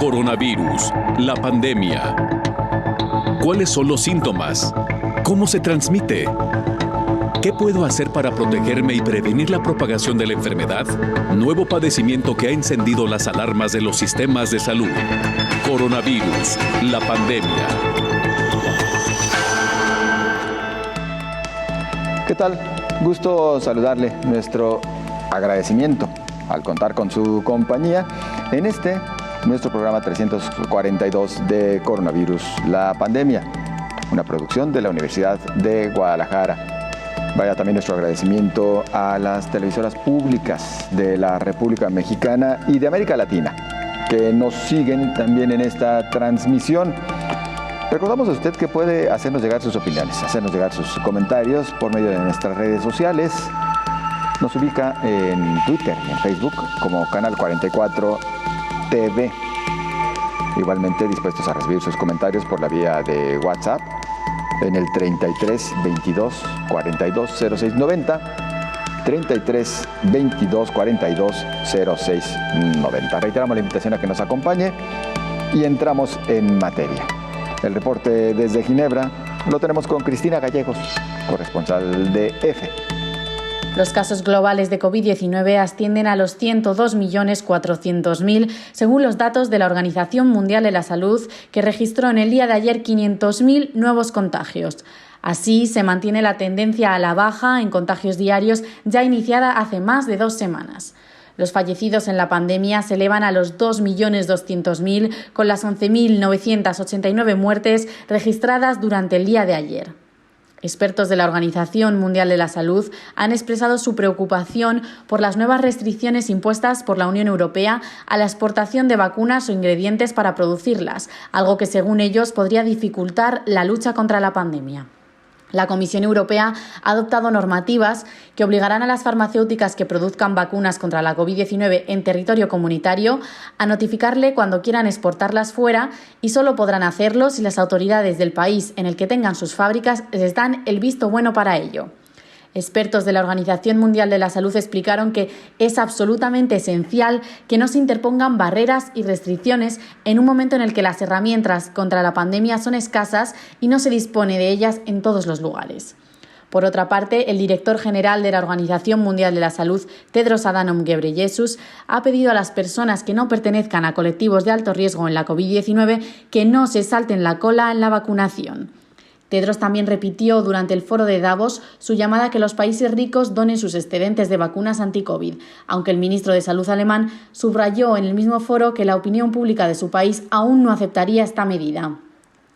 Coronavirus, la pandemia. ¿Cuáles son los síntomas? ¿Cómo se transmite? ¿Qué puedo hacer para protegerme y prevenir la propagación de la enfermedad? Nuevo padecimiento que ha encendido las alarmas de los sistemas de salud. Coronavirus, la pandemia. ¿Qué tal? Gusto saludarle. Nuestro agradecimiento al contar con su compañía en nuestro programa 342 de Coronavirus, la pandemia, una producción de la Universidad de Guadalajara. Vaya también nuestro agradecimiento a las televisoras públicas de la República Mexicana y de América Latina, que nos siguen también en esta transmisión. Recordamos a usted que puede hacernos llegar sus opiniones, hacernos llegar sus comentarios por medio de nuestras redes sociales. Nos ubica en Twitter y en Facebook como Canal 44 TV. Igualmente dispuestos a recibir sus comentarios por la vía de WhatsApp en el 33 22 42 06 90, 33 22 42 06 90. Reiteramos la invitación a que nos acompañe y entramos en materia. El reporte desde Ginebra lo tenemos con Cristina Gallegos, corresponsal de EFE. Los casos globales de COVID-19 ascienden a los 102.400.000, según los datos de la Organización Mundial de la Salud, que registró en el día de ayer 500.000 nuevos contagios. Así, se mantiene la tendencia a la baja en contagios diarios ya iniciada hace más de 2 semanas. Los fallecidos en la pandemia se elevan a los 2.200.000, con las 11.989 muertes registradas durante el día de ayer. Expertos de la Organización Mundial de la Salud han expresado su preocupación por las nuevas restricciones impuestas por la Unión Europea a la exportación de vacunas o ingredientes para producirlas, algo que según ellos podría dificultar la lucha contra la pandemia. La Comisión Europea ha adoptado normativas que obligarán a las farmacéuticas que produzcan vacunas contra la COVID-19 en territorio comunitario a notificarle cuando quieran exportarlas fuera, y solo podrán hacerlo si las autoridades del país en el que tengan sus fábricas les dan el visto bueno para ello. Expertos de la Organización Mundial de la Salud explicaron que es absolutamente esencial que no se interpongan barreras y restricciones en un momento en el que las herramientas contra la pandemia son escasas y no se dispone de ellas en todos los lugares. Por otra parte, el director general de la Organización Mundial de la Salud, Tedros Adhanom Ghebreyesus, ha pedido a las personas que no pertenezcan a colectivos de alto riesgo en la COVID-19 que no se salten la cola en la vacunación. Tedros también repitió durante el foro de Davos su llamada a que los países ricos donen sus excedentes de vacunas anti-COVID, aunque el ministro de Salud alemán subrayó en el mismo foro que la opinión pública de su país aún no aceptaría esta medida.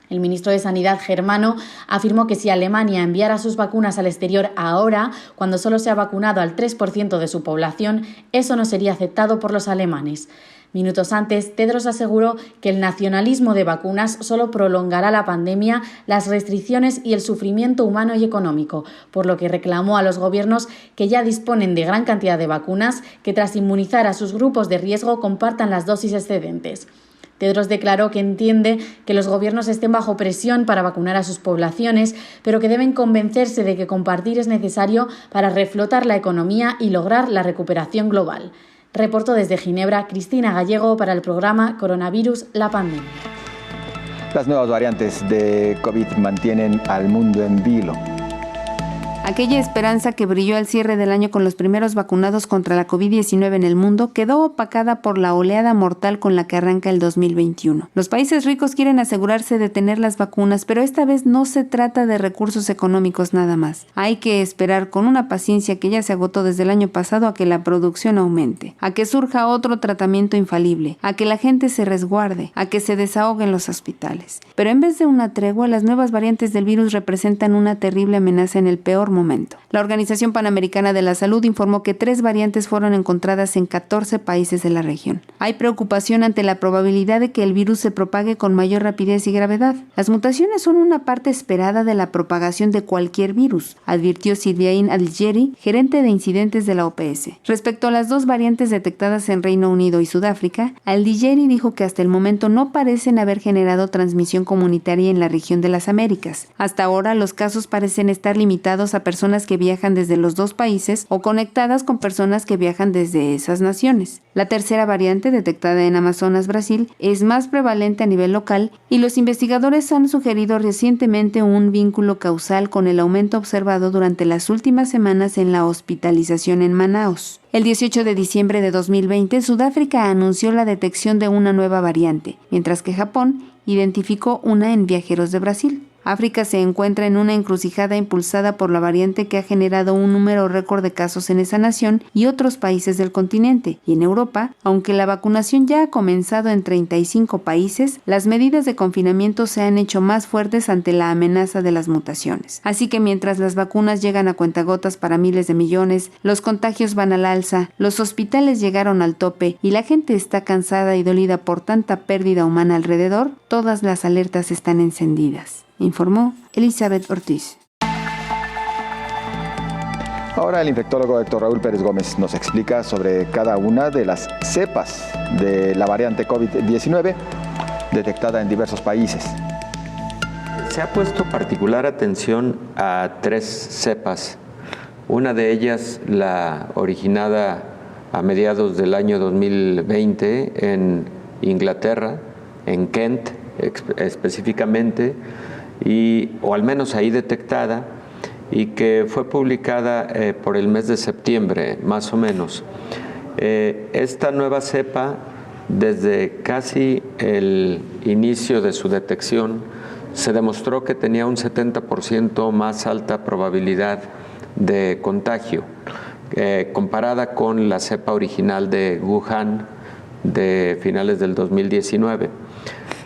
El ministro de Sanidad germano afirmó que si Alemania enviara sus vacunas al exterior ahora, cuando solo se ha vacunado al 3% de su población, eso no sería aceptado por los alemanes. Minutos antes, Tedros aseguró que el nacionalismo de vacunas solo prolongará la pandemia, las restricciones y el sufrimiento humano y económico, por lo que reclamó a los gobiernos que ya disponen de gran cantidad de vacunas que tras inmunizar a sus grupos de riesgo compartan las dosis excedentes. Tedros declaró que entiende que los gobiernos estén bajo presión para vacunar a sus poblaciones, pero que deben convencerse de que compartir es necesario para reflotar la economía y lograr la recuperación global. Reportó desde Ginebra Cristina Gallego para el programa Coronavirus, la pandemia. Las nuevas variantes de COVID mantienen al mundo en vilo. Aquella esperanza que brilló al cierre del año con los primeros vacunados contra la COVID-19 en el mundo quedó opacada por la oleada mortal con la que arranca el 2021. Los países ricos quieren asegurarse de tener las vacunas, pero esta vez no se trata de recursos económicos nada más. Hay que esperar con una paciencia que ya se agotó desde el año pasado a que la producción aumente, a que surja otro tratamiento infalible, a que la gente se resguarde, a que se desahoguen los hospitales. Pero en vez de una tregua, las nuevas variantes del virus representan una terrible amenaza en el peor momento. La Organización Panamericana de la Salud informó que 3 variantes fueron encontradas en 14 países de la región. Hay preocupación ante la probabilidad de que el virus se propague con mayor rapidez y gravedad. Las mutaciones son una parte esperada de la propagación de cualquier virus, advirtió Sylvain Algeri, gerente de incidentes de la OPS. Respecto a las 2 variantes detectadas en Reino Unido y Sudáfrica, Algeri dijo que hasta el momento no parecen haber generado transmisión comunitaria en la región de las Américas. Hasta ahora, los casos parecen estar limitados a personas que viajan desde los dos países o conectadas con personas que viajan desde esas naciones. La tercera variante, detectada en Amazonas, Brasil, es más prevalente a nivel local y los investigadores han sugerido recientemente un vínculo causal con el aumento observado durante las últimas semanas en la hospitalización en Manaos. El 18 de diciembre de 2020, Sudáfrica anunció la detección de una nueva variante, mientras que Japón identificó una en viajeros de Brasil. África se encuentra en una encrucijada impulsada por la variante que ha generado un número récord de casos en esa nación y otros países del continente. Y en Europa, aunque la vacunación ya ha comenzado en 35 países, las medidas de confinamiento se han hecho más fuertes ante la amenaza de las mutaciones. Así que mientras las vacunas llegan a cuentagotas para miles de millones, los contagios van al alza, los hospitales llegaron al tope y la gente está cansada y dolida por tanta pérdida humana alrededor, todas las alertas están encendidas, informó Elizabeth Ortiz. Ahora el infectólogo Héctor Raúl Pérez Gómez nos explica sobre cada una de las cepas de la variante COVID-19 detectada en diversos países. Se ha puesto particular atención a 3 cepas. Una de ellas, la originada a mediados del año 2020 en Inglaterra, en Kent específicamente, o al menos ahí detectada, y que fue publicada por el mes de septiembre, más o menos. Esta nueva cepa, desde casi el inicio de su detección, se demostró que tenía un 70% más alta probabilidad de contagio, comparada con la cepa original de Wuhan de finales del 2019.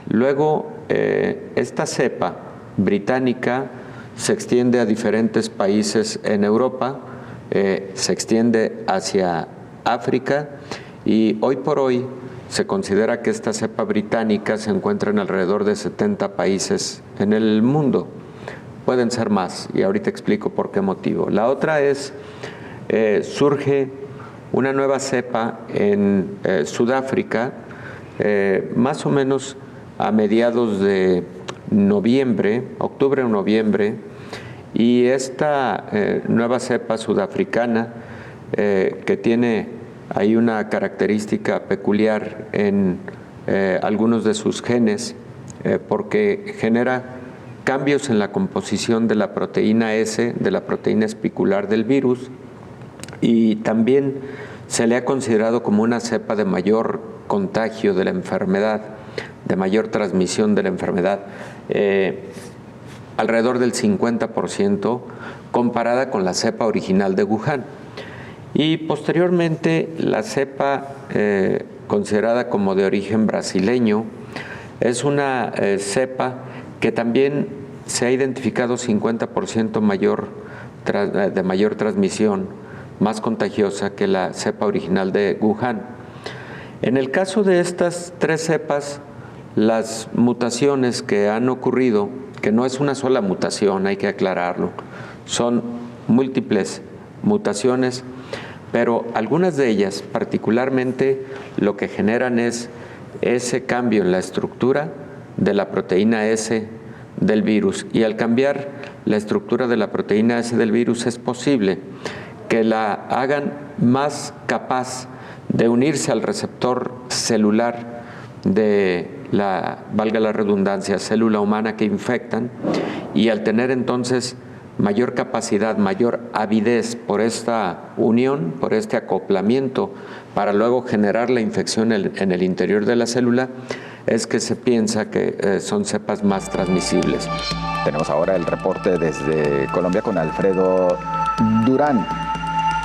Luego, esta cepa británica se extiende a diferentes países en Europa, se extiende hacia África y hoy por hoy se considera que esta cepa británica se encuentra en alrededor de 70 países en el mundo. Pueden ser más y ahorita explico por qué motivo. La otra es, surge una nueva cepa en Sudáfrica, más o menos a mediados de noviembre, octubre o noviembre, y esta nueva cepa sudafricana que tiene ahí una característica peculiar en algunos de sus genes, porque genera cambios en la composición de la proteína S, de la proteína espicular del virus, y también se le ha considerado como una cepa de mayor contagio de la enfermedad, de mayor transmisión de la enfermedad, alrededor del 50% comparada con la cepa original de Wuhan. Y posteriormente la cepa considerada como de origen brasileño es una cepa que también se ha identificado 50% de mayor transmisión, más contagiosa que la cepa original de Wuhan. En el caso de estas 3 cepas, las mutaciones que han ocurrido, que no es una sola mutación, hay que aclararlo, son múltiples mutaciones, pero algunas de ellas particularmente lo que generan es ese cambio en la estructura de la proteína S del virus, y al cambiar la estructura de la proteína S del virus es posible que la hagan más capaz de unirse al receptor celular de valga la redundancia, célula humana que infectan, y al tener entonces mayor capacidad, mayor avidez por esta unión, por este acoplamiento, para luego generar la infección en el interior de la célula, es que se piensa que son cepas más transmisibles. Tenemos ahora el reporte desde Colombia con Alfredo Durán.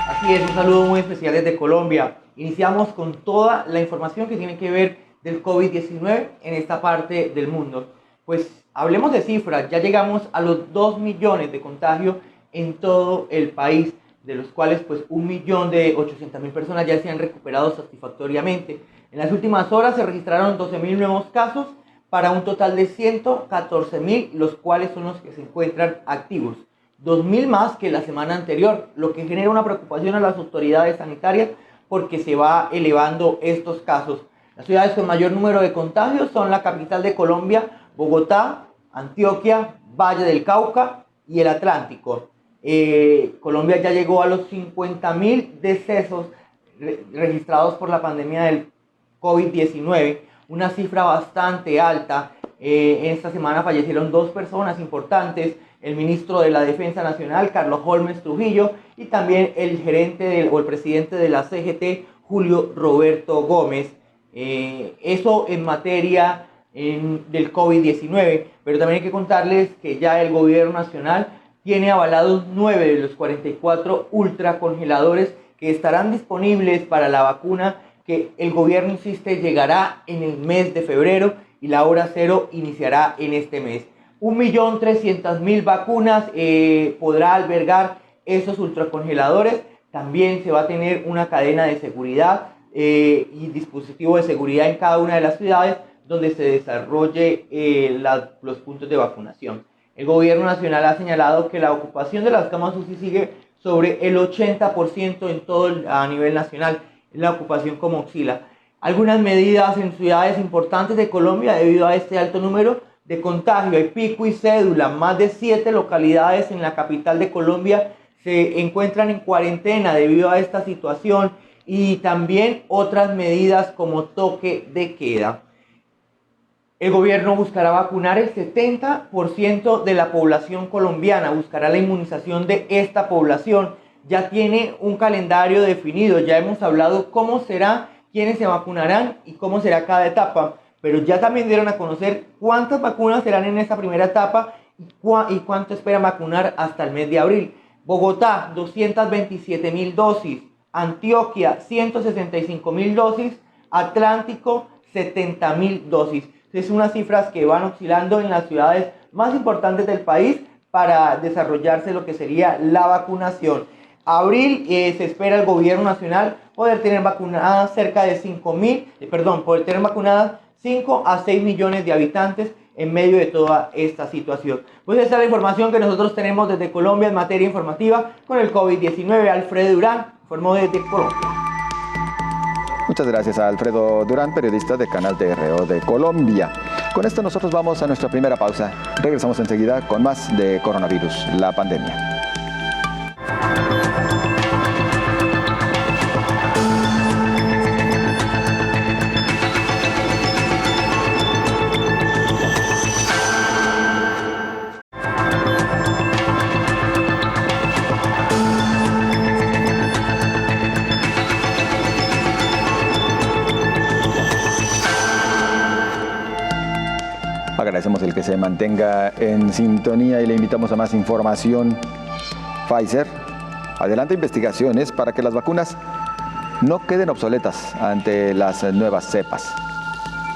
Así es, un saludo muy especial desde Colombia. Iniciamos con toda la información que tiene que ver del COVID-19 en esta parte del mundo. Pues hablemos de cifras, ya llegamos a los 2 millones de contagios en todo el país, de los cuales pues 1.800.000 personas ya se han recuperado satisfactoriamente. En las últimas horas se registraron 12.000 nuevos casos para un total de 114.000, los cuales son los que se encuentran activos. 2.000 más que la semana anterior, lo que genera una preocupación a las autoridades sanitarias porque se va elevando estos casos. Las ciudades con mayor número de contagios son la capital de Colombia, Bogotá, Antioquia, Valle del Cauca y el Atlántico. Colombia ya llegó a los 50.000 decesos registrados por la pandemia del COVID-19, una cifra bastante alta. En esta semana fallecieron 2 personas importantes, el ministro de la Defensa Nacional, Carlos Holmes Trujillo, y también el gerente o el presidente de la CGT, Julio Roberto Gómez. Eso en materia del COVID-19, pero también hay que contarles que ya el gobierno nacional tiene avalados 9 de los 44 ultracongeladores que estarán disponibles para la vacuna que el gobierno insiste llegará en el mes de febrero y la hora cero iniciará en este mes. 1.300.000 vacunas podrá albergar esos ultracongeladores. También se va a tener una cadena de seguridad y dispositivo de seguridad en cada una de las ciudades donde se desarrolle los puntos de vacunación. El gobierno nacional ha señalado que la ocupación de las camas UCI sigue sobre el 80% a nivel nacional, la ocupación como oscila. Algunas medidas en ciudades importantes de Colombia debido a este alto número de contagio. Hay pico y cédula, más de 7 localidades en la capital de Colombia se encuentran en cuarentena debido a esta situación y también otras medidas como toque de queda. El gobierno buscará vacunar el 70% de la población colombiana, buscará la inmunización de esta población. Ya tiene un calendario definido, ya hemos hablado cómo será, quiénes se vacunarán y cómo será cada etapa, pero ya también dieron a conocer cuántas vacunas serán en esta primera etapa y cuánto esperan vacunar hasta el mes de abril. Bogotá, 227.000 dosis, Antioquia, 165.000 dosis, Atlántico, 70.000 dosis. Es unas cifras que van oscilando en las ciudades más importantes del país para desarrollarse lo que sería la vacunación. Abril se espera el gobierno nacional poder tener vacunadas cerca de 5 a 6 millones de habitantes en medio de toda esta situación. Pues esta es la información que nosotros tenemos desde Colombia en materia informativa con el COVID-19. Alfredo Durán informó desde Colombia. Muchas gracias a Alfredo Durán, periodista de Canal TRO de Colombia. Con esto nosotros vamos a nuestra primera pausa. Regresamos enseguida con más de coronavirus, la pandemia. Agradecemos el que se mantenga en sintonía y le invitamos a más información. Pfizer adelanta investigaciones para que las vacunas no queden obsoletas ante las nuevas cepas.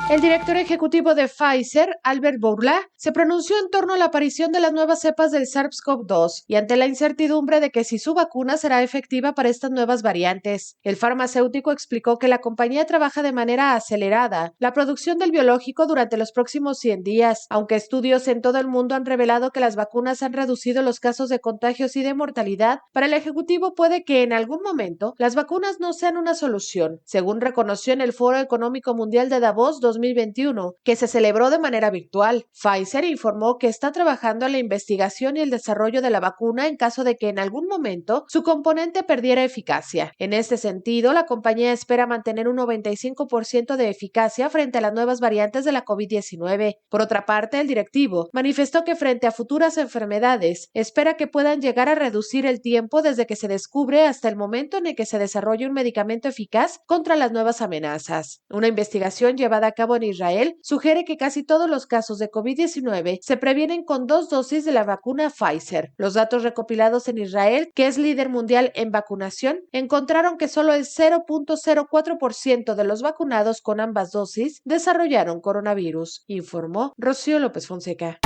El director ejecutivo de Pfizer, Albert Bourla, se pronunció en torno a la aparición de las nuevas cepas del SARS-CoV-2 y ante la incertidumbre de que si su vacuna será efectiva para estas nuevas variantes. El farmacéutico explicó que la compañía trabaja de manera acelerada la producción del biológico durante los próximos 100 días, aunque estudios en todo el mundo han revelado que las vacunas han reducido los casos de contagios y de mortalidad. Para el ejecutivo puede que en algún momento las vacunas no sean una solución, según reconoció en el Foro Económico Mundial de Davos 2021, que se celebró de manera virtual. Pfizer informó que está trabajando en la investigación y el desarrollo de la vacuna en caso de que en algún momento su componente perdiera eficacia. En este sentido, la compañía espera mantener un 95% de eficacia frente a las nuevas variantes de la COVID-19. Por otra parte, el directivo manifestó que frente a futuras enfermedades, espera que puedan llegar a reducir el tiempo desde que se descubre hasta el momento en el que se desarrolle un medicamento eficaz contra las nuevas amenazas. Una investigación llevada a cabo en Israel sugiere que casi todos los casos de COVID-19 se previenen con 2 dosis de la vacuna Pfizer. Los datos recopilados en Israel, que es líder mundial en vacunación, encontraron que solo el 0.04% de los vacunados con ambas dosis desarrollaron coronavirus, informó Rocío López Fonseca.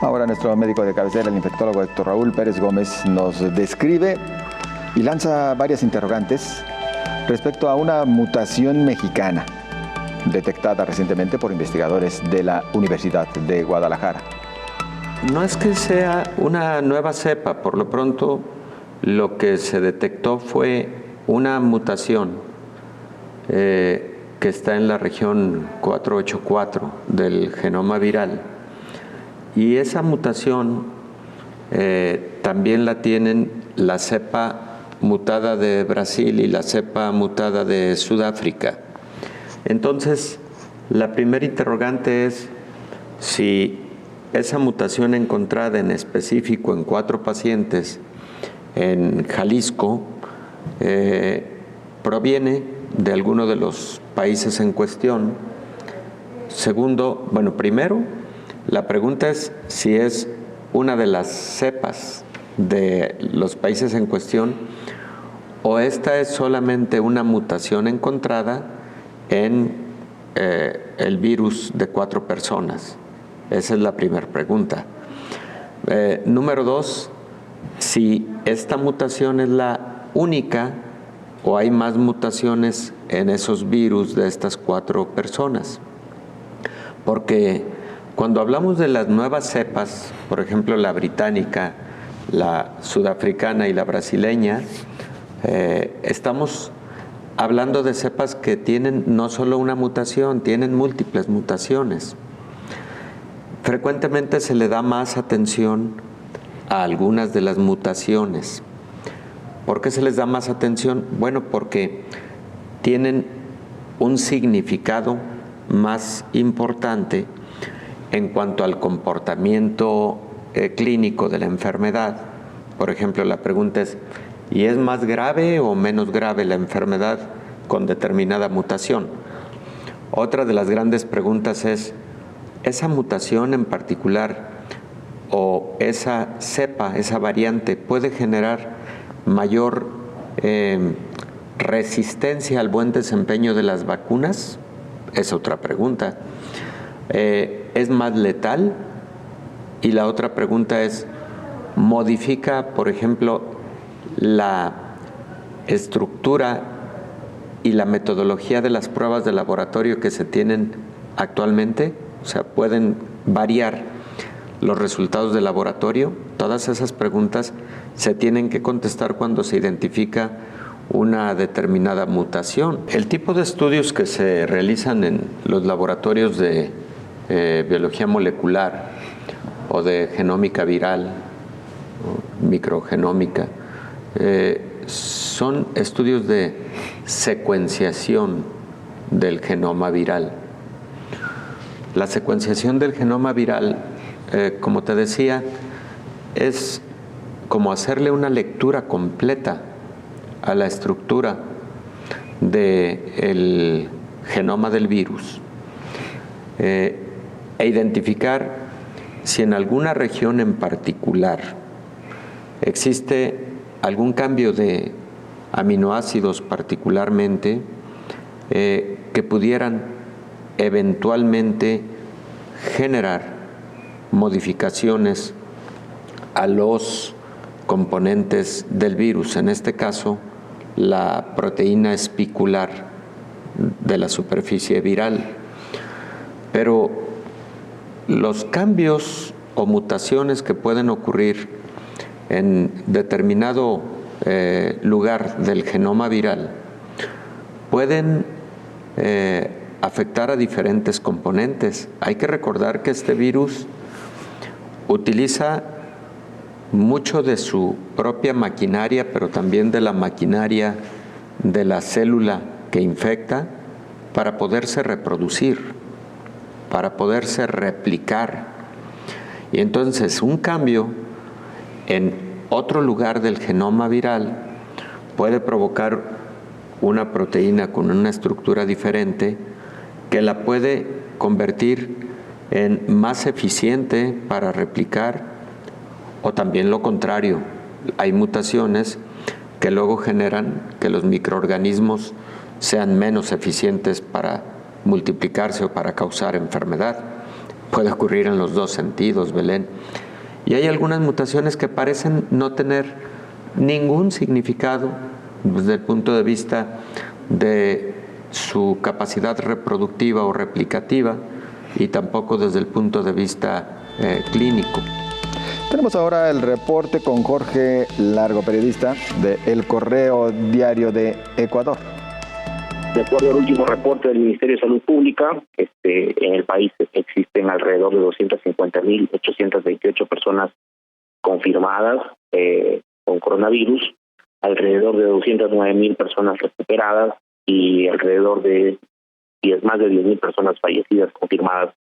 Ahora nuestro médico de cabecera, el infectólogo Héctor Raúl Pérez Gómez, nos describe y lanza varias interrogantes respecto a una mutación mexicana detectada recientemente por investigadores de la Universidad de Guadalajara. No es que sea una nueva cepa, por lo pronto lo que se detectó fue una mutación que está en la región 484 del genoma viral. Y esa mutación también la tienen la cepa mutada de Brasil y la cepa mutada de Sudáfrica. Entonces, la primera interrogante es si esa mutación encontrada en específico en 4 pacientes en Jalisco proviene de alguno de los países en cuestión. Segundo, primero, la pregunta es si es una de las cepas de los países en cuestión o esta es solamente una mutación encontrada en el virus de 4 personas. Esa es la primera pregunta. Número 2, si esta mutación es la única o hay más mutaciones en esos virus de estas 4 personas. Porque cuando hablamos de las nuevas cepas, por ejemplo la británica, la sudafricana y la brasileña, estamos hablando de cepas que tienen no solo una mutación, tienen múltiples mutaciones. Frecuentemente se le da más atención a algunas de las mutaciones. ¿Por qué se les da más atención? Bueno, porque tienen un significado más importante en cuanto al comportamiento clínico de la enfermedad. Por ejemplo, la pregunta es, ¿y es más grave o menos grave la enfermedad con determinada mutación? Otra de las grandes preguntas es, ¿esa mutación en particular o esa cepa, esa variante, puede generar mayor resistencia al buen desempeño de las vacunas? Es otra pregunta. ¿Es más letal? Y la otra pregunta es, ¿modifica, por ejemplo, la estructura y la metodología de las pruebas de laboratorio que se tienen actualmente? O sea, ¿pueden variar los resultados de laboratorio? Todas esas preguntas se tienen que contestar cuando se identifica una determinada mutación. El tipo de estudios que se realizan en los laboratorios de biología molecular o de genómica viral, o microgenómica, son estudios de secuenciación del genoma viral. La secuenciación del genoma viral, como te decía, es como hacerle una lectura completa a la estructura del genoma del virus e identificar si en alguna región en particular existe algún cambio de aminoácidos particularmente que pudieran eventualmente generar modificaciones a los componentes del virus, en este caso la proteína espicular de la superficie viral. Pero los cambios o mutaciones que pueden ocurrir en determinado lugar del genoma viral pueden afectar a diferentes componentes. Hay que recordar que este virus utiliza mucho de su propia maquinaria, pero también de la maquinaria de la célula que infecta para poderse reproducir, para poderse replicar. Y entonces un cambio en otro lugar del genoma viral puede provocar una proteína con una estructura diferente que la puede convertir en más eficiente para replicar, o también lo contrario. Hay mutaciones que luego generan que los microorganismos sean menos eficientes para multiplicarse o para causar enfermedad. Puede ocurrir en los dos sentidos, Belén. Y hay algunas mutaciones que parecen no tener ningún significado desde el punto de vista de su capacidad reproductiva o replicativa y tampoco desde el punto de vista clínico. Tenemos ahora el reporte con Jorge Largo, periodista de El Correo Diario de Ecuador. De acuerdo al último reporte del Ministerio de Salud Pública, en el país existen alrededor de 250.828 personas confirmadas con coronavirus, alrededor de 209,000 personas recuperadas y alrededor de más de 10,000 personas fallecidas confirmadas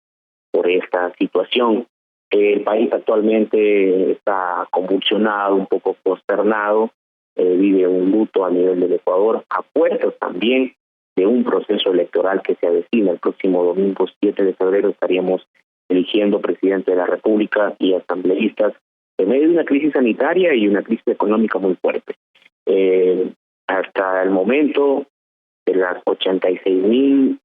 por esta situación. El país actualmente está convulsionado, un poco consternado, vive un luto a nivel del Ecuador, a puertas también de un proceso electoral que se avecina. El próximo domingo 7 de febrero estaríamos eligiendo presidente de la República y asambleístas en medio de una crisis sanitaria y una crisis económica muy fuerte. Hasta el momento, de las 86,000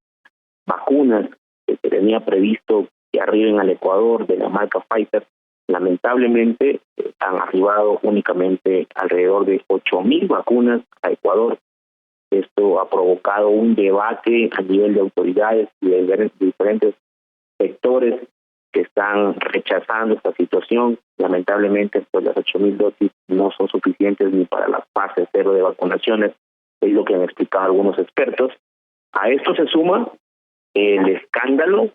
vacunas que se tenía previsto que arriben al Ecuador de la marca Pfizer, lamentablemente han arribado únicamente alrededor de 8,000 vacunas a Ecuador. Esto ha provocado un debate a nivel de autoridades y de diferentes sectores que están rechazando esta situación. Lamentablemente, pues las 8,000 dosis no son suficientes ni para la fase 0 de vacunaciones, es lo que han explicado algunos expertos. A esto se suma el escándalo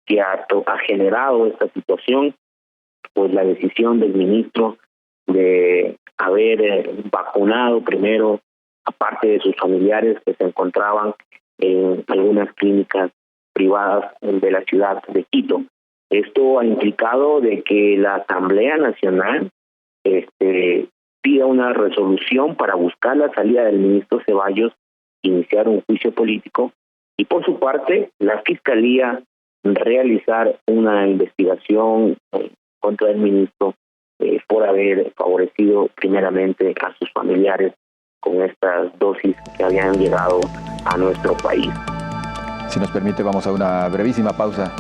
que ha generado esta situación, pues la decisión del ministro de haber vacunado primero a parte de sus familiares que se encontraban en algunas clínicas privadas de la ciudad de Quito. Esto ha implicado de que la Asamblea Nacional pida una resolución para buscar la salida del ministro Ceballos, iniciar un juicio político y por su parte la Fiscalía realizar una investigación contra el ministro por haber favorecido primeramente a sus familiares con estas dosis que habían llegado a nuestro país. Si nos permite, vamos a una brevísima pausa.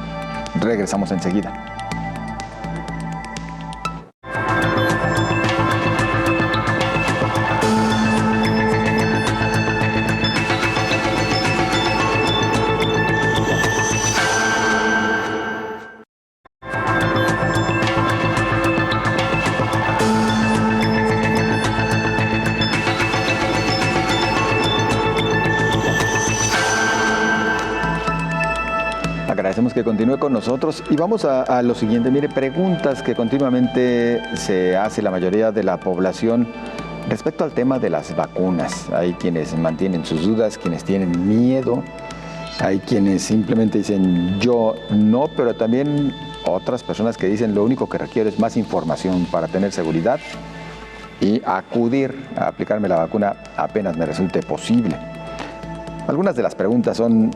Regresamos enseguida. Agradecemos que continúe con nosotros y vamos a lo siguiente. Mire, preguntas que continuamente se hace la mayoría de la población respecto al tema de las vacunas. Hay quienes mantienen sus dudas, quienes tienen miedo, hay quienes simplemente dicen yo no, pero también otras personas que dicen lo único que requiero es más información para tener seguridad y acudir a aplicarme la vacuna apenas me resulte posible. Algunas de las preguntas son: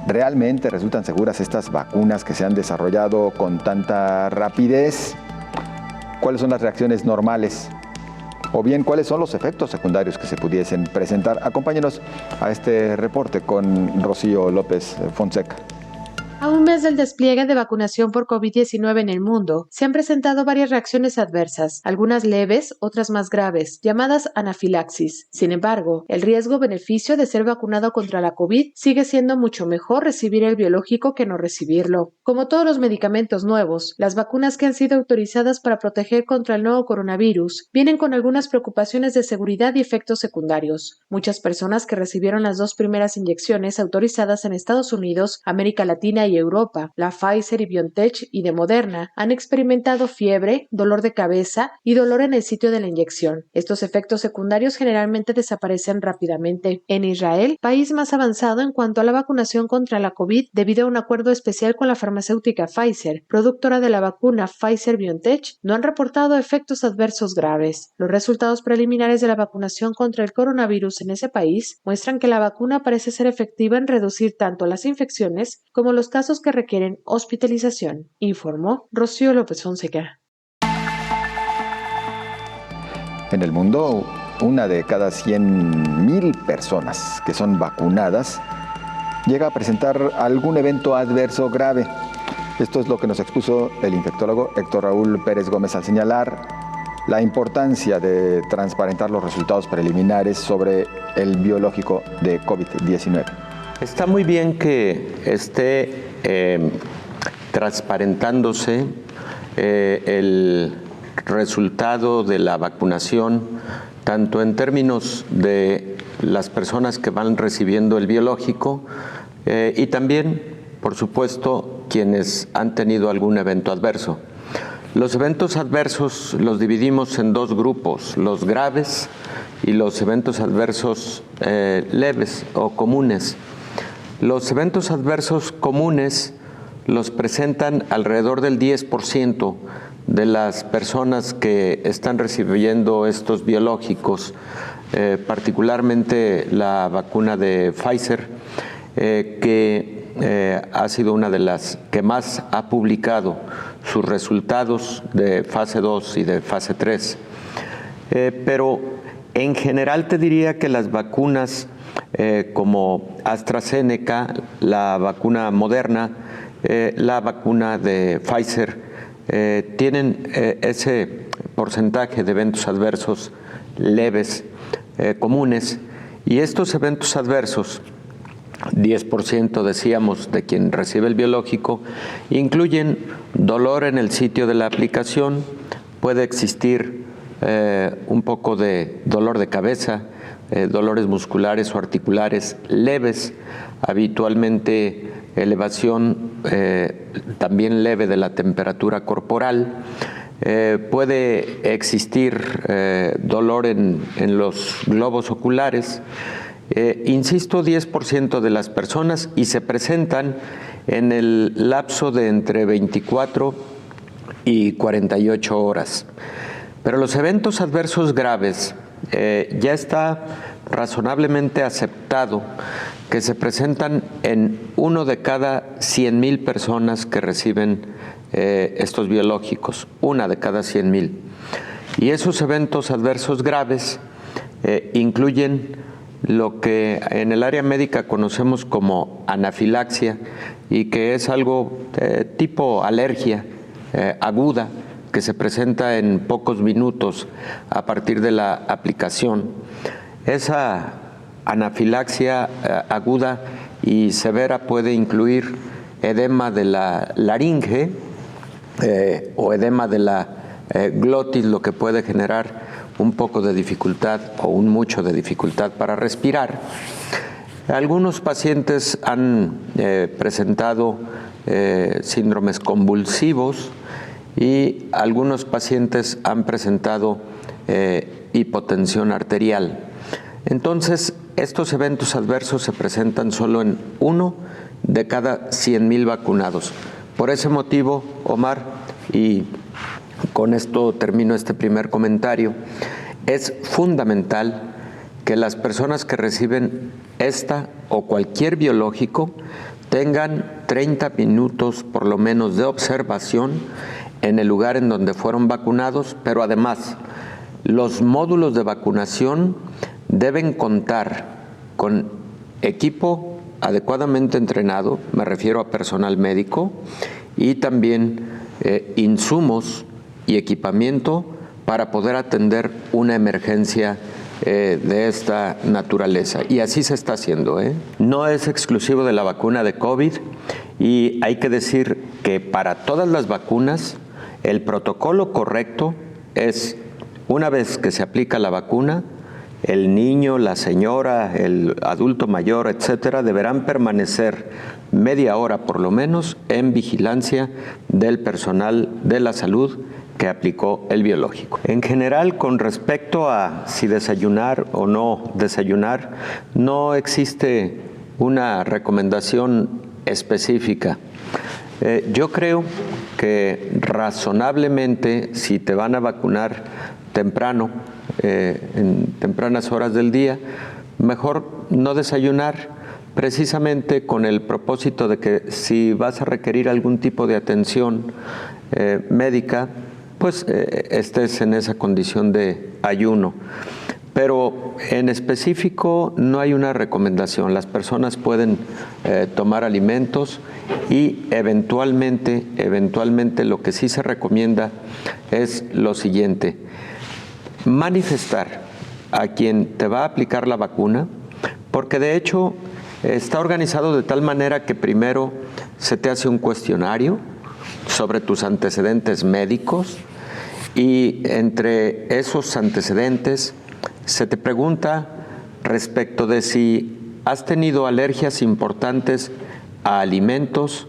¿realmente resultan seguras estas vacunas que se han desarrollado con tanta rapidez? ¿Cuáles son las reacciones normales? O bien, ¿cuáles son los efectos secundarios que se pudiesen presentar? Acompáñenos a este reporte con Rocío López Fonseca. A un mes del despliegue de vacunación por COVID-19 en el mundo, se han presentado varias reacciones adversas, algunas leves, otras más graves, llamadas anafilaxis. Sin embargo, el riesgo-beneficio de ser vacunado contra la COVID sigue siendo mucho mejor recibir el biológico que no recibirlo. Como todos los medicamentos nuevos, las vacunas que han sido autorizadas para proteger contra el nuevo coronavirus vienen con algunas preocupaciones de seguridad y efectos secundarios. Muchas personas que recibieron las 2 primeras inyecciones autorizadas en Estados Unidos, América Latina y Europa, la Pfizer y BioNTech y de Moderna, han experimentado fiebre, dolor de cabeza y dolor en el sitio de la inyección. Estos efectos secundarios generalmente desaparecen rápidamente. En Israel, país más avanzado en cuanto a la vacunación contra la COVID, debido a un acuerdo especial con la farmacéutica Pfizer, productora de la vacuna Pfizer-BioNTech, no han reportado efectos adversos graves. Los resultados preliminares de la vacunación contra el coronavirus en ese país muestran que la vacuna parece ser efectiva en reducir tanto las infecciones como los casos que requieren hospitalización, informó Rocío López Fonseca. En el mundo, 1 de cada 100,000 personas que son vacunadas llega a presentar algún evento adverso grave. Esto es lo que nos expuso el infectólogo Héctor Raúl Pérez Gómez al señalar la importancia de transparentar los resultados preliminares sobre el biológico de COVID-19. Está muy bien que esté transparentándose el resultado de la vacunación, tanto en términos de las personas que van recibiendo el biológico y también, por supuesto, quienes han tenido algún evento adverso. Los eventos adversos los dividimos en dos grupos, los graves y los eventos adversos leves o comunes. Los eventos adversos comunes los presentan alrededor del 10% de las personas que están recibiendo estos biológicos, particularmente la vacuna de Pfizer, que ha sido una de las que más ha publicado sus resultados de fase 2 y de fase 3. Pero en general te diría que las vacunas como AstraZeneca, la vacuna Moderna, la vacuna de Pfizer, tienen ese porcentaje de eventos adversos leves comunes, y estos eventos adversos, 10% decíamos de quien recibe el biológico, incluyen dolor en el sitio de la aplicación, puede existir un poco de dolor de cabeza, dolores musculares o articulares leves, habitualmente elevación también leve de la temperatura corporal, puede existir dolor en los globos oculares, insisto, 10% de las personas, y se presentan en el lapso de entre 24 y 48 horas. Pero los eventos adversos graves ya está razonablemente aceptado que se presentan en 1 de cada 100,000 personas que reciben estos biológicos, 1 de cada 100,000. Y esos eventos adversos graves incluyen lo que en el área médica conocemos como anafilaxia, y que es algo tipo alergia aguda, que se presenta en pocos minutos a partir de la aplicación. Esa anafilaxia aguda y severa puede incluir edema de la laringe o edema de la glotis, lo que puede generar un poco de dificultad o un mucho de dificultad para respirar. Algunos pacientes han presentado síndromes convulsivos, y algunos pacientes han presentado hipotensión arterial. Entonces, estos eventos adversos se presentan solo en 1 de cada 100,000 vacunados. Por ese motivo, Omar, y con esto termino este primer comentario, es fundamental que las personas que reciben esta o cualquier biológico tengan 30 minutos por lo menos de observación en el lugar en donde fueron vacunados, pero además los módulos de vacunación deben contar con equipo adecuadamente entrenado, me refiero a personal médico, y también insumos y equipamiento para poder atender una emergencia de esta naturaleza. Y así se está haciendo. No es exclusivo de la vacuna de COVID, y hay que decir que para todas las vacunas el protocolo correcto es, una vez que se aplica la vacuna, el niño, la señora, el adulto mayor, etcétera, deberán permanecer media hora por lo menos en vigilancia del personal de la salud que aplicó el biológico. En general, con respecto a si desayunar o no desayunar, no existe una recomendación específica. Yo creo que razonablemente, si te van a vacunar temprano, en tempranas horas del día, mejor no desayunar, precisamente con el propósito de que si vas a requerir algún tipo de atención médica, pues estés en esa condición de ayuno. Pero en específico no hay una recomendación. Las personas pueden tomar alimentos, y eventualmente lo que sí se recomienda es lo siguiente: manifestar a quien te va a aplicar la vacuna, porque de hecho está organizado de tal manera que primero se te hace un cuestionario sobre tus antecedentes médicos, y entre esos antecedentes se te pregunta respecto de si has tenido alergias importantes a alimentos,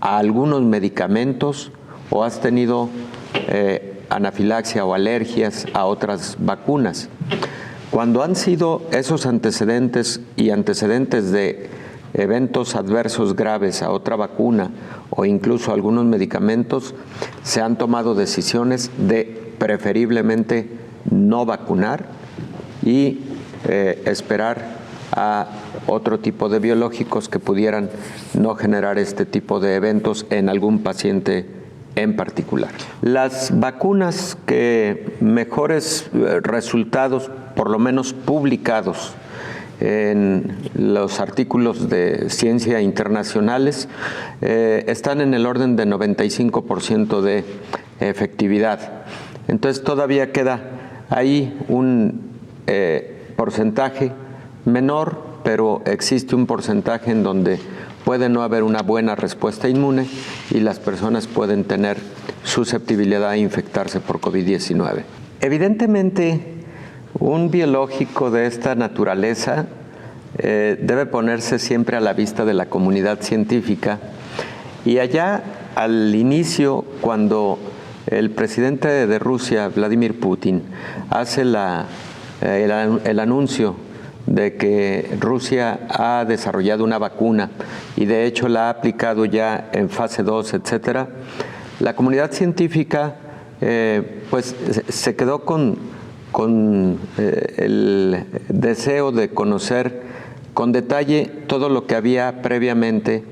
a algunos medicamentos, o has tenido anafilaxia o alergias a otras vacunas. Cuando han sido esos antecedentes y antecedentes de eventos adversos graves a otra vacuna o incluso algunos medicamentos, se han tomado decisiones de preferiblemente no vacunar y esperar a otro tipo de biológicos que pudieran no generar este tipo de eventos en algún paciente en particular. Las vacunas que mejores resultados, por lo menos publicados en los artículos de ciencia internacionales, están en el orden de 95% de efectividad. Entonces todavía queda ahí un porcentaje menor, pero existe un porcentaje en donde puede no haber una buena respuesta inmune y las personas pueden tener susceptibilidad a infectarse por COVID-19. Evidentemente, un biológico de esta naturaleza debe ponerse siempre a la vista de la comunidad científica, y allá al inicio, cuando el presidente de Rusia, Vladimir Putin, hace el anuncio de que Rusia ha desarrollado una vacuna y de hecho la ha aplicado ya en fase 2, etcétera, la comunidad científica pues se quedó con el deseo de conocer con detalle todo lo que había previamente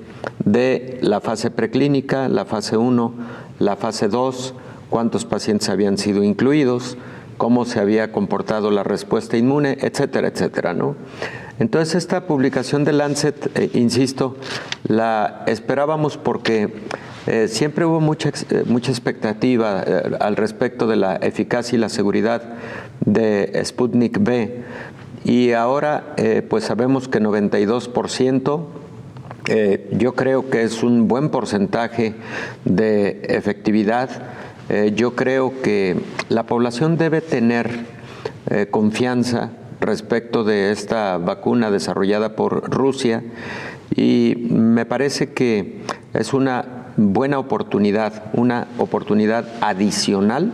de la fase preclínica, la fase 1, la fase 2, cuántos pacientes habían sido incluidos, cómo se había comportado la respuesta inmune, etcétera, etcétera, ¿no? Entonces esta publicación de Lancet, insisto, la esperábamos porque siempre hubo mucha expectativa al respecto de la eficacia y la seguridad de Sputnik V, y ahora pues sabemos que 92%, yo creo que es un buen porcentaje de efectividad. Yo creo que la población debe tener confianza respecto de esta vacuna desarrollada por Rusia, y me parece que es una buena oportunidad, una oportunidad adicional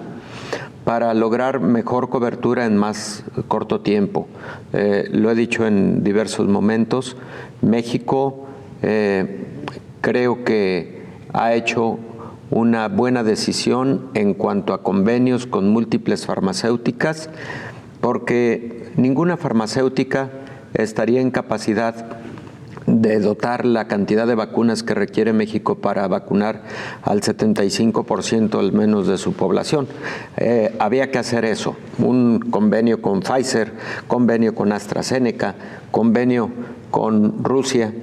para lograr mejor cobertura en más corto tiempo. Lo he dicho en diversos momentos, México creo que ha hecho una buena decisión en cuanto a convenios con múltiples farmacéuticas, porque ninguna farmacéutica estaría en capacidad de dotar la cantidad de vacunas que requiere México para vacunar al 75% al menos de su población. Había que hacer eso, un convenio con Pfizer, convenio con AstraZeneca, convenio con Rusia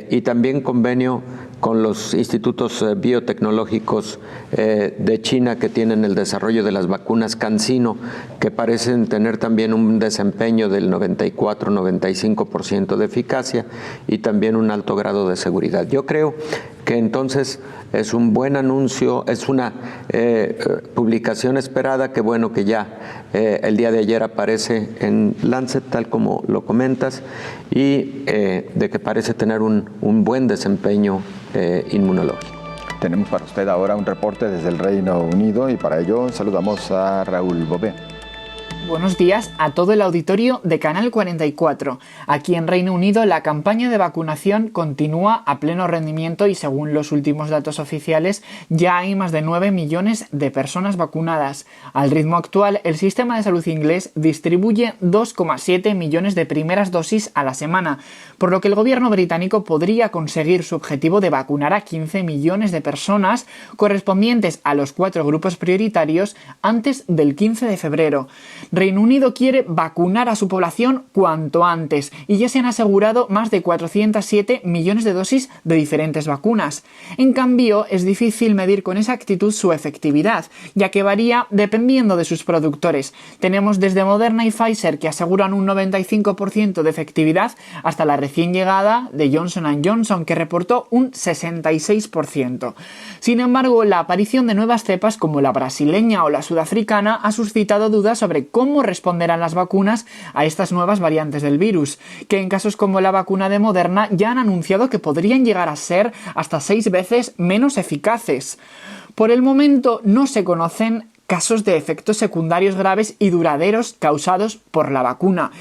y también convenio con los institutos biotecnológicos de China que tienen el desarrollo de las vacunas CanSino, que parecen tener también un desempeño del 94-95% de eficacia y también un alto grado de seguridad. Yo creo que entonces es un buen anuncio, es una publicación esperada, que bueno que ya el día de ayer aparece en Lancet, tal como lo comentas, y de que parece tener un buen desempeño inmunológico. Tenemos para usted ahora un reporte desde el Reino Unido y para ello saludamos a Raúl Bové. Buenos días a todo el auditorio de Canal 44. Aquí en Reino Unido la campaña de vacunación continúa a pleno rendimiento y según los últimos datos oficiales ya hay más de 9 millones de personas vacunadas. Al ritmo actual, el sistema de salud inglés distribuye 2,7 millones de primeras dosis a la semana, por lo que el gobierno británico podría conseguir su objetivo de vacunar a 15 millones de personas correspondientes a los 4 grupos prioritarios antes del 15 de febrero. Reino Unido quiere vacunar a su población cuanto antes y ya se han asegurado más de 407 millones de dosis de diferentes vacunas. En cambio, es difícil medir con exactitud su efectividad, ya que varía dependiendo de sus productores. Tenemos desde Moderna y Pfizer que aseguran un 95% de efectividad hasta la recién llegada de Johnson & Johnson, que reportó un 66%. Sin embargo, la aparición de nuevas cepas como la brasileña o la sudafricana ha suscitado dudas sobre cómo responderán las vacunas a estas nuevas variantes del virus, que en casos como la vacuna de Moderna ya han anunciado que podrían llegar a ser hasta 6 veces menos eficaces. Por el momento no se conocen casos de efectos secundarios graves y duraderos causados por la vacuna.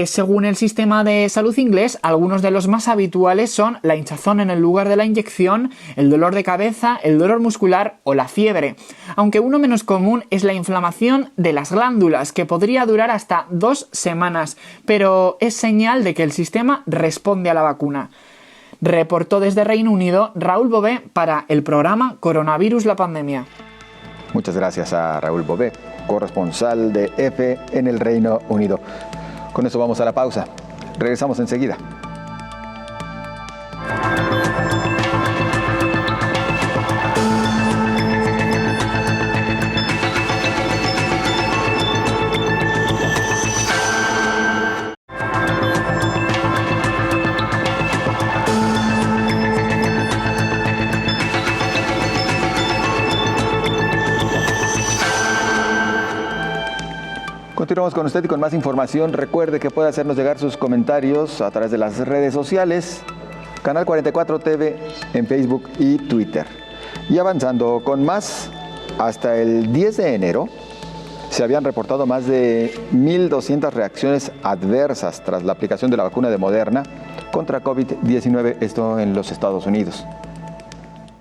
Según el sistema de salud inglés, algunos de los más habituales son la hinchazón en el lugar de la inyección, el dolor de cabeza, el dolor muscular o la fiebre. Aunque uno menos común es la inflamación de las glándulas, que podría durar hasta 2 semanas, pero es señal de que el sistema responde a la vacuna. Reportó desde Reino Unido Raúl Bové para el programa Coronavirus la Pandemia. Muchas gracias a Raúl Bové, corresponsal de EFE en el Reino Unido. Con eso vamos a la pausa. Regresamos enseguida. Continuamos con usted y con más información. Recuerde que puede hacernos llegar sus comentarios a través de las redes sociales, Canal 44 TV en Facebook y Twitter. Y avanzando con más, hasta el 10 de enero se habían reportado más de 1.200 reacciones adversas tras la aplicación de la vacuna de Moderna contra COVID-19, esto en los Estados Unidos.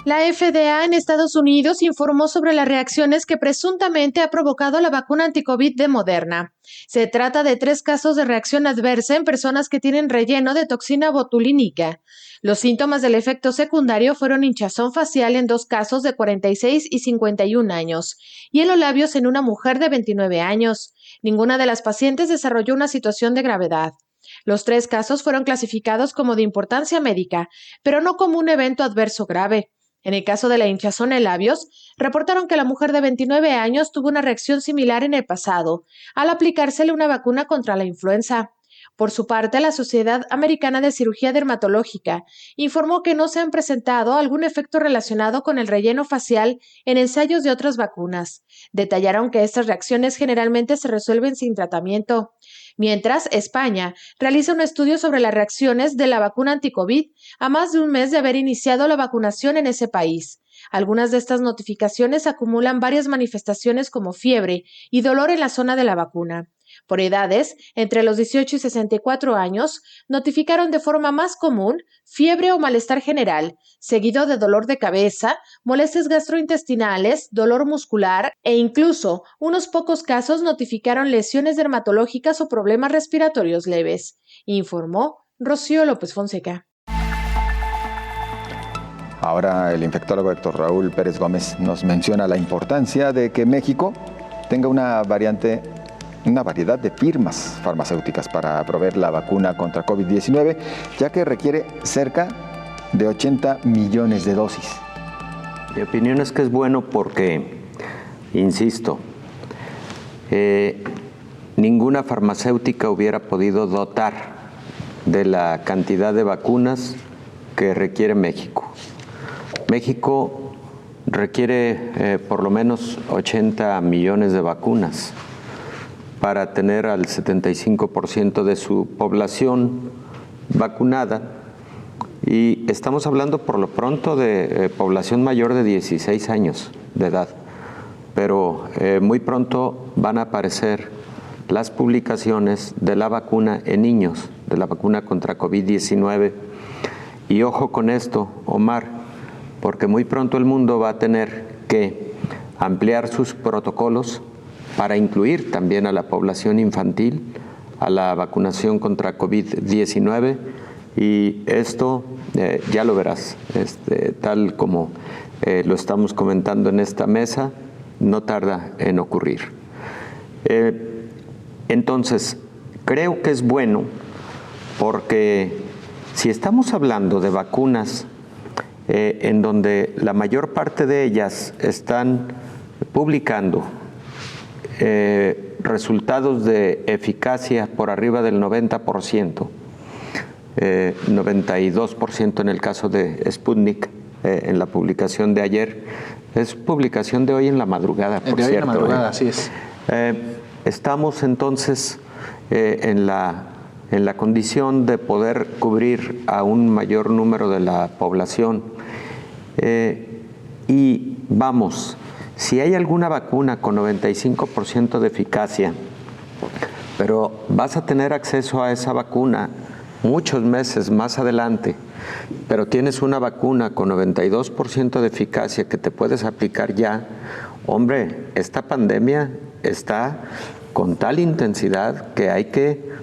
La FDA en Estados Unidos informó sobre las reacciones que presuntamente ha provocado la vacuna anticovid de Moderna. Se trata de 3 casos de reacción adversa en personas que tienen relleno de toxina botulínica. Los síntomas del efecto secundario fueron hinchazón facial en 2 casos de 46 y 51 años, y en los labios en una mujer de 29 años. Ninguna de las pacientes desarrolló una situación de gravedad. Los 3 casos fueron clasificados como de importancia médica, pero no como un evento adverso grave. En el caso de la hinchazón en labios, reportaron que la mujer de 29 años tuvo una reacción similar en el pasado, al aplicársele una vacuna contra la influenza. Por su parte, la Sociedad Americana de Cirugía Dermatológica informó que no se han presentado algún efecto relacionado con el relleno facial en ensayos de otras vacunas. Detallaron que estas reacciones generalmente se resuelven sin tratamiento. Mientras, España realiza un estudio sobre las reacciones de la vacuna anticovid a más de un mes de haber iniciado la vacunación en ese país. Algunas de estas notificaciones acumulan varias manifestaciones como fiebre y dolor en la zona de la vacuna. Por edades, entre los 18 y 64 años, notificaron de forma más común fiebre o malestar general, seguido de dolor de cabeza, molestias gastrointestinales, dolor muscular e incluso unos pocos casos notificaron lesiones dermatológicas o problemas respiratorios leves, informó Rocío López Fonseca. Ahora el infectólogo Héctor Raúl Pérez Gómez nos menciona la importancia de que México tenga una variedad de firmas farmacéuticas para proveer la vacuna contra COVID-19, ya que requiere cerca de 80 millones de dosis. Mi opinión es que es bueno porque, insisto, ninguna farmacéutica hubiera podido dotar de la cantidad de vacunas que requiere México. México requiere por lo menos 80 millones de vacunas para tener al 75% de su población vacunada, y estamos hablando por lo pronto de población mayor de 16 años de edad, pero muy pronto van a aparecer las publicaciones de la vacuna en niños, de la vacuna contra COVID-19, y ojo con esto, Omar, porque muy pronto el mundo va a tener que ampliar sus protocolos para incluir también a la población infantil a la vacunación contra COVID-19, y esto ya lo verás, tal como lo estamos comentando en esta mesa, no tarda en ocurrir. Entonces, creo que es bueno porque si estamos hablando de vacunas en donde la mayor parte de ellas están publicando resultados de eficacia por arriba del 90%, 92% en el caso de Sputnik, en la publicación de ayer, es publicación de hoy en la madrugada, por cierto. De hoy en la madrugada, así es. Estamos entonces en la condición de poder cubrir a un mayor número de la población, y vamos, si hay alguna vacuna con 95% de eficacia, pero vas a tener acceso a esa vacuna muchos meses más adelante, pero tienes una vacuna con 92% de eficacia que te puedes aplicar ya, hombre, esta pandemia está con tal intensidad que hay que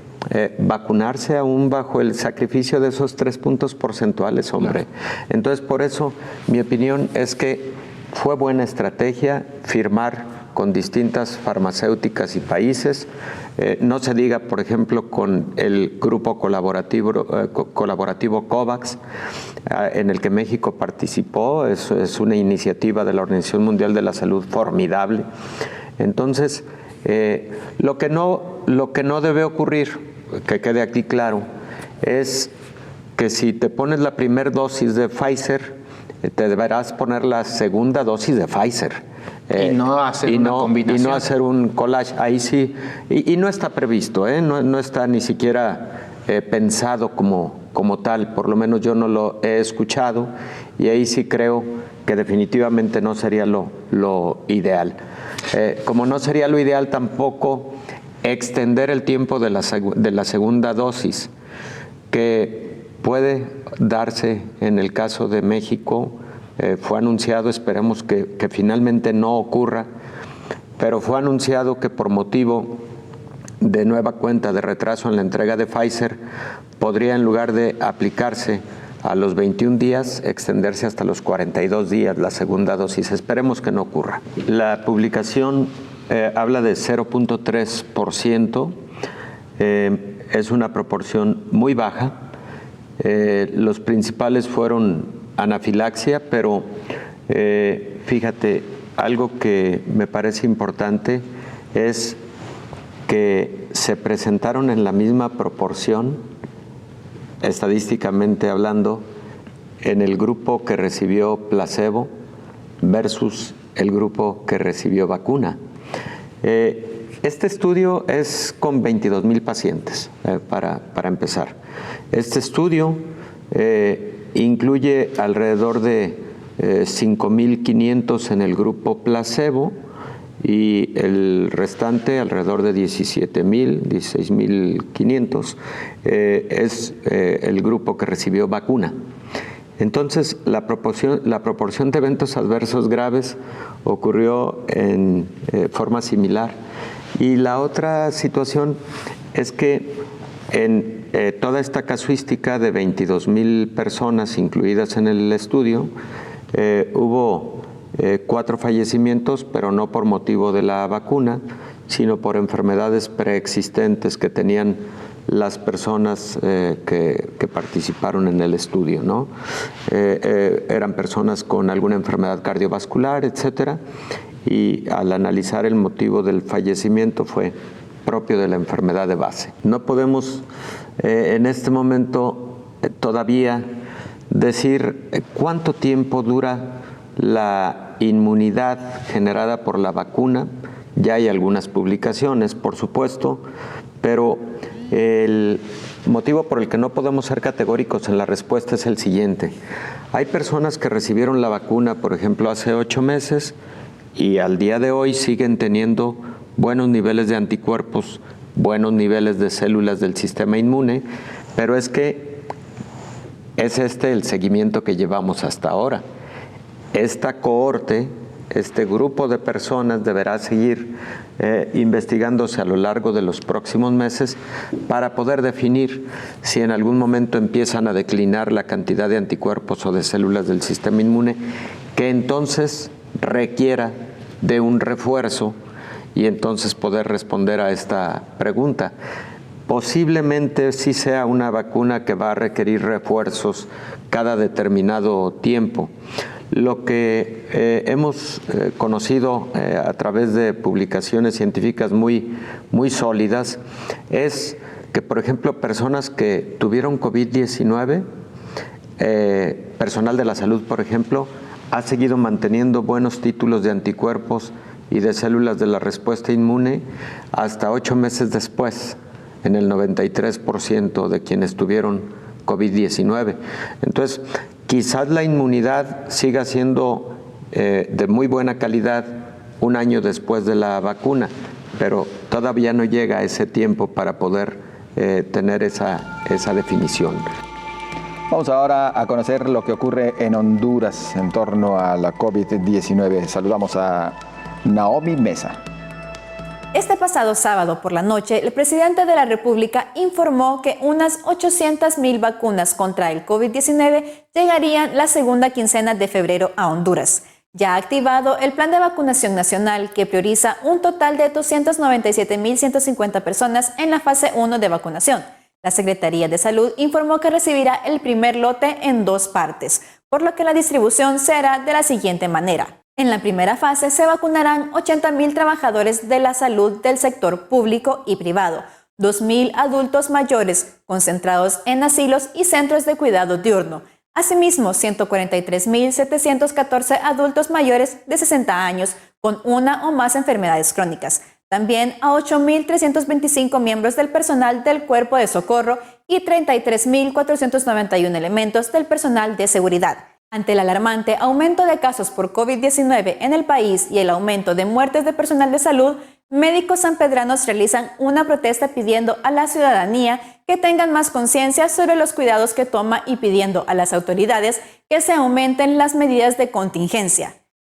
vacunarse aún bajo el sacrificio de esos 3 puntos porcentuales, hombre. Claro. Entonces, por eso, mi opinión es que fue buena estrategia firmar con distintas farmacéuticas y países. No se diga, por ejemplo, con el grupo colaborativo COVAX, en el que México participó. Es una iniciativa de la Organización Mundial de la Salud formidable. Entonces, lo que no debe ocurrir, que quede aquí claro, es que si te pones la primera dosis de Pfizer, te deberás poner la segunda dosis de Pfizer. Y no hacer una combinación. Y no hacer un collage. Ahí sí. Y no está previsto, no está ni siquiera pensado como tal. Por lo menos yo no lo he escuchado. Y ahí sí creo que definitivamente no sería lo ideal. Como no sería lo ideal tampoco extender el tiempo de la segunda dosis, que puede darse en el caso de México. Fue anunciado, esperemos que finalmente no ocurra, pero fue anunciado que por motivo de nueva cuenta de retraso en la entrega de Pfizer, podría, en lugar de aplicarse a los 21 días, extenderse hasta los 42 días la segunda dosis. Esperemos que no ocurra. La publicación habla de 0.3%, es una proporción muy baja. Los principales fueron anafilaxia, pero fíjate, algo que me parece importante es que se presentaron en la misma proporción, estadísticamente hablando, en el grupo que recibió placebo versus el grupo que recibió vacuna. Este estudio es con 22,000 pacientes, para empezar. Este estudio incluye alrededor de 5,500 en el grupo placebo y el restante, alrededor de 17,000, 16,500, es el grupo que recibió vacuna. Entonces, la proporción de eventos adversos graves ocurrió en forma similar. Y la otra situación es que en toda esta casuística de 22,000 personas incluidas en el estudio, hubo 4 fallecimientos, pero no por motivo de la vacuna, sino por enfermedades preexistentes que tenían las personas que participaron en el estudio, ¿no? Eran personas con alguna enfermedad cardiovascular, etcétera, y al analizar el motivo del fallecimiento fue propio de la enfermedad de base. No podemos en este momento todavía decir cuánto tiempo dura la inmunidad generada por la vacuna. Ya hay algunas publicaciones, por supuesto, pero el motivo por el que no podemos ser categóricos en la respuesta es el siguiente. Hay personas que recibieron la vacuna, por ejemplo, hace 8 meses y al día de hoy siguen teniendo buenos niveles de anticuerpos, buenos niveles de células del sistema inmune, pero es que es el seguimiento que llevamos hasta ahora. Esta cohorte, este grupo de personas deberá seguir investigándose a lo largo de los próximos meses para poder definir si en algún momento empiezan a declinar la cantidad de anticuerpos o de células del sistema inmune, que entonces requiera de un refuerzo y entonces poder responder a esta pregunta. Posiblemente sí sea una vacuna que va a requerir refuerzos cada determinado tiempo. Lo que hemos conocido a través de publicaciones científicas muy sólidas es que, por ejemplo, personas que tuvieron COVID-19, personal de la salud, por ejemplo, ha seguido manteniendo buenos títulos de anticuerpos y de células de la respuesta inmune hasta 8 meses después, en el 93% de quienes tuvieron COVID-19. Entonces, quizás la inmunidad siga siendo de muy buena calidad un año después de la vacuna, pero todavía no llega ese tiempo para poder tener esa definición. Vamos ahora a conocer lo que ocurre en Honduras en torno a la COVID-19. Saludamos a Naomi Mesa. Este pasado sábado por la noche, el presidente de la República informó que unas 800,000 vacunas contra el COVID-19 llegarían la segunda quincena de febrero a Honduras. Ya ha activado el plan de vacunación nacional que prioriza un total de 297,150 personas en la fase 1 de vacunación. La Secretaría de Salud informó que recibirá el primer lote en 2 partes, por lo que la distribución será de la siguiente manera. En la primera fase se vacunarán 80,000 trabajadores de la salud del sector público y privado, 2,000 adultos mayores concentrados en asilos y centros de cuidado diurno. Asimismo, 143,714 adultos mayores de 60 años con una o más enfermedades crónicas. También a 8,325 miembros del personal del Cuerpo de Socorro y 33,491 elementos del personal de seguridad. Ante el alarmante aumento de casos por COVID-19 en el país y el aumento de muertes de personal de salud, médicos sanpedranos realizan una protesta pidiendo a la ciudadanía que tengan más conciencia sobre los cuidados que toma y pidiendo a las autoridades que se aumenten las medidas de contingencia.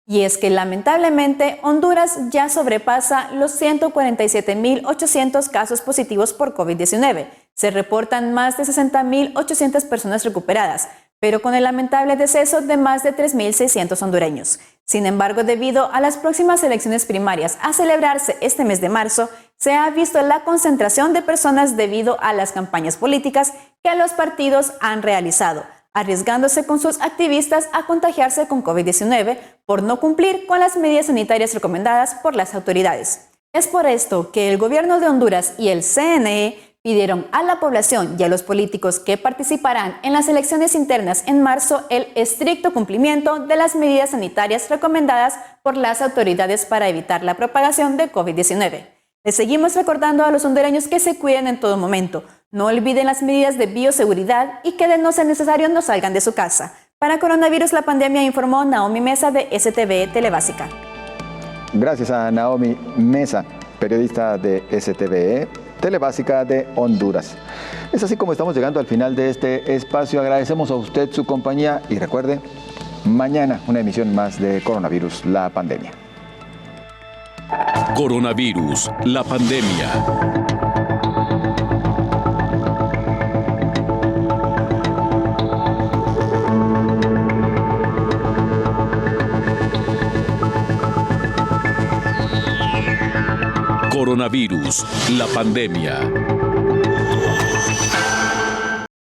Y es que lamentablemente Honduras ya sobrepasa los 147,800 casos positivos por COVID-19. Se reportan más de 60,800 personas recuperadas, pero con el lamentable deceso de más de 3,600 hondureños. Sin embargo, debido a las próximas elecciones primarias a celebrarse este mes de marzo, se ha visto la concentración de personas debido a las campañas políticas que los partidos han realizado, arriesgándose con sus activistas a contagiarse con COVID-19 por no cumplir con las medidas sanitarias recomendadas por las autoridades. Es por esto que el gobierno de Honduras y el CNE pidieron a la población y a los políticos que participarán en las elecciones internas en marzo el estricto cumplimiento de las medidas sanitarias recomendadas por las autoridades para evitar la propagación de COVID-19. Les seguimos recordando a los hondureños que se cuiden en todo momento. No olviden las medidas de bioseguridad y que de no ser necesario no salgan de su casa. Para Coronavirus la Pandemia, informó Naomi Mesa de STV Telebásica. Gracias a Naomi Mesa, periodista de STV Telebásica de Honduras. Es así como estamos llegando al final de este espacio. Agradecemos a usted su compañía y recuerde, mañana una emisión más de Coronavirus, la Pandemia. Coronavirus, la pandemia. Coronavirus, la pandemia.